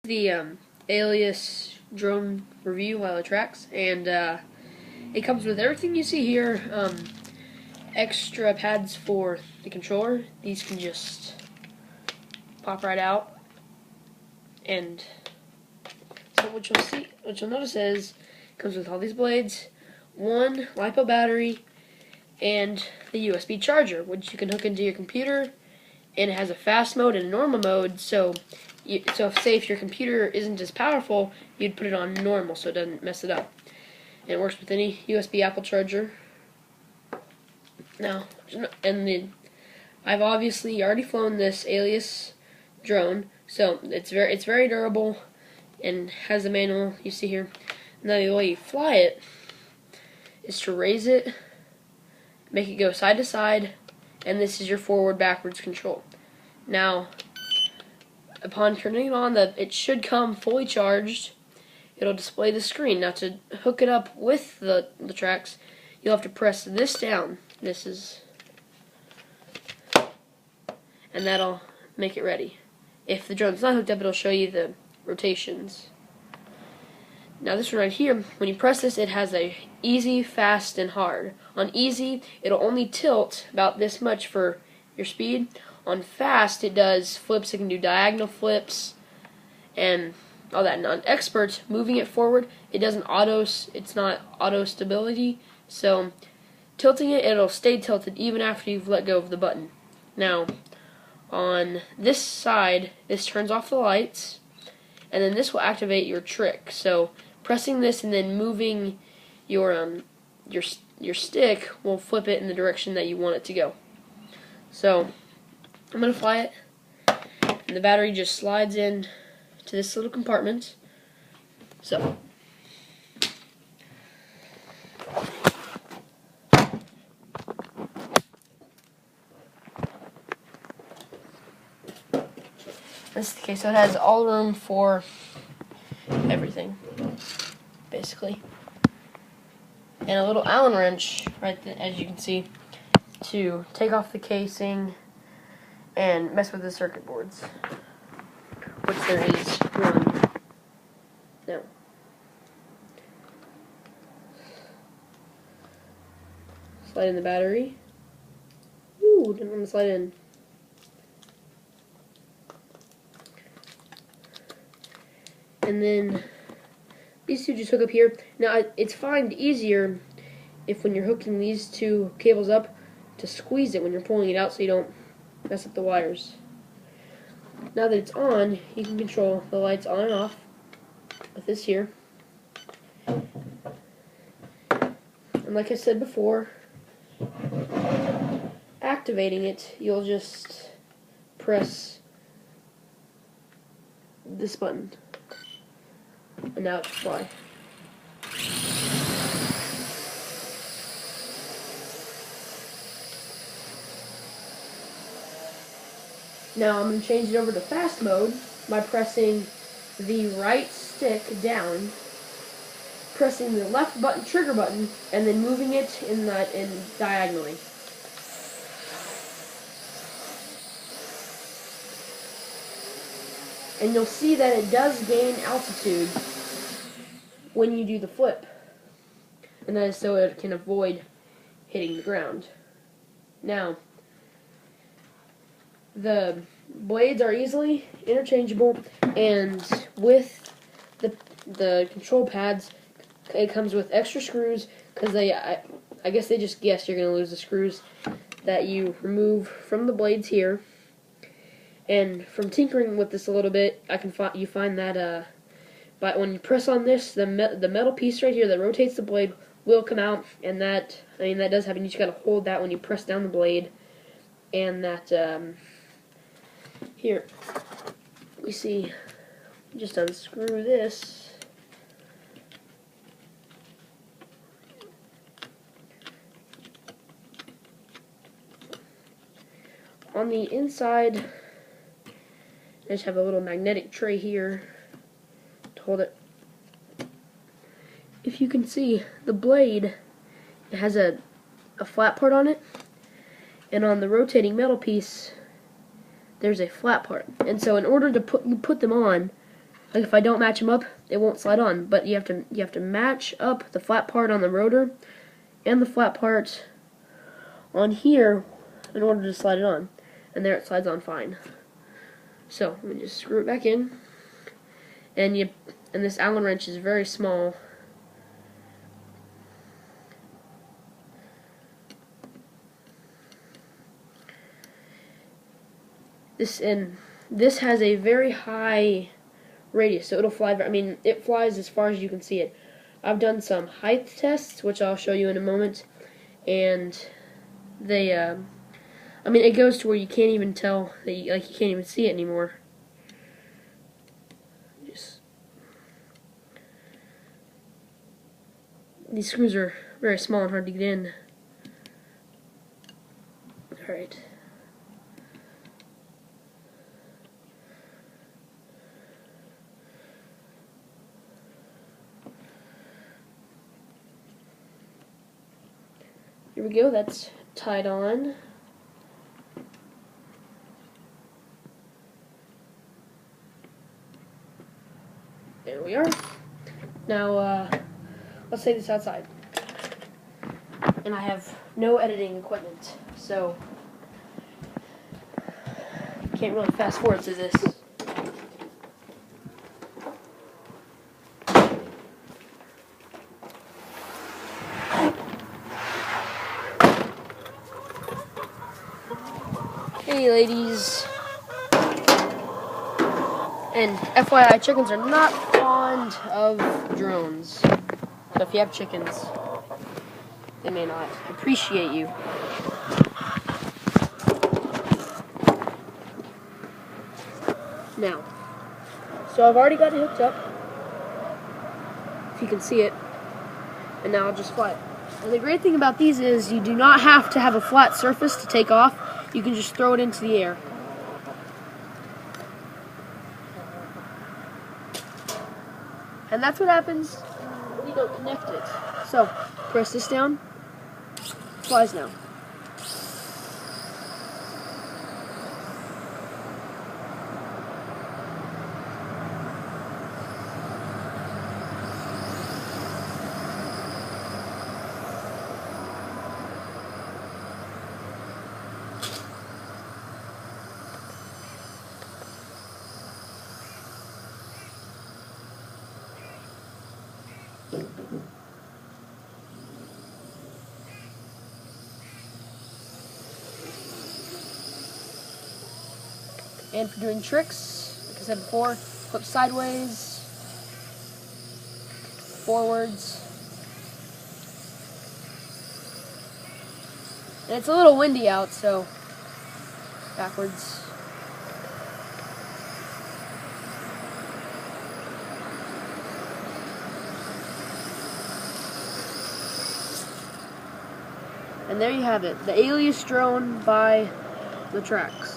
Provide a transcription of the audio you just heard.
The Alias drone review while it tracks, and it comes with everything you see here. Extra pads for the controller. These can just pop right out, and so what you'll notice is it comes with all these blades, one LiPo battery, and the USB charger, which you can hook into your computer. And it has a fast mode and a normal mode, so if your computer isn't as powerful, you'd put it on normal so it doesn't mess it up. And it works with any USB Apple charger. Now, I've obviously already flown this Alias drone, so it's very durable and has the manual you see here. Now the way you fly it is to raise it, make it go side to side, and this is your forward-backwards control. Now, upon turning it on, it should come fully charged. It'll display the screen. Now, to hook it up with the tracks, you'll have to press this down. And that'll make it ready. If the drone's not hooked up, it'll show you the rotations. Now this one right here, when you press this, it has a easy, fast, and hard. On easy, it'll only tilt about this much for your speed. On fast, it does flips. It can do diagonal flips and all that. And on expert, moving it forward, it's not auto stability. So tilting it, it'll stay tilted even after you've let go of the button. Now, on this side, this turns off the lights, and then this will activate your trick. So pressing this and then moving your stick will flip it in the direction that you want it to go. So I'm going to fly it, and the battery just slides in to this little compartment. So this is the case. So it has all room for everything, basically, and a little Allen wrench right there, as you can see, to take off the casing and mess with the circuit boards, which there is one. Now, slide in the battery. Ooh, didn't want to slide in. And then these two just hook up here. Now, it's easier if when you're hooking these two cables up to squeeze it when you're pulling it out so you don't mess up the wires. Now that it's on, you can control the lights on and off with this here. And like I said before, activating it, you'll just press this button. And now it's fly. Now I'm going to change it over to fast mode by pressing the right stick down, pressing the left button, trigger button, and then moving it in diagonally. And you'll see that it does gain altitude when you do the flip. And that is so it can avoid hitting the ground. Now, the blades are easily interchangeable, and with the control pads, it comes with extra screws, because I guess they just guessed you're going to lose the screws that you remove from the blades here. And from tinkering with this a little bit, you find that but when you press on this, the metal piece right here that rotates the blade will come out, and that does happen. You just got to hold that when you press down the blade, and that here we see. Just unscrew this. On the inside, I just have a little magnetic tray here to hold it. If you can see, the blade, it has a flat part on it, and on the rotating metal piece, there's a flat part. And so in order to put them on, Like if I don't match them up, it won't slide on. But you have to match up the flat part on the rotor and the flat part on here in order to slide it on. And there it slides on fine. So let me just screw it back in. And this Allen wrench is very small. This has a very high radius, so it'll fly. I mean, it flies as far as you can see it. I've done some height tests, which I'll show you in a moment, and they, I mean, it goes to where you can't even tell that you can't even see it anymore. These screws are very small and hard to get in. Alright. Here we go, that's tied on. There we are. Now, let's take this outside. And I have no editing equipment, so can't really fast forward to this. Hey ladies. And FYI, chickens are not fond of drones. So if you have chickens, they may not appreciate you. Now, so I've already got it hooked up, if you can see it, and now I'll just fly it. And the great thing about these is you do not have to have a flat surface to take off. You can just throw it into the air. And that's what happens when you don't connect it. So, press this down, flies now. And for doing tricks, like I said before, flip sideways, forwards. And it's a little windy out, so backwards. And there you have it, the Alias drone by the Tracks.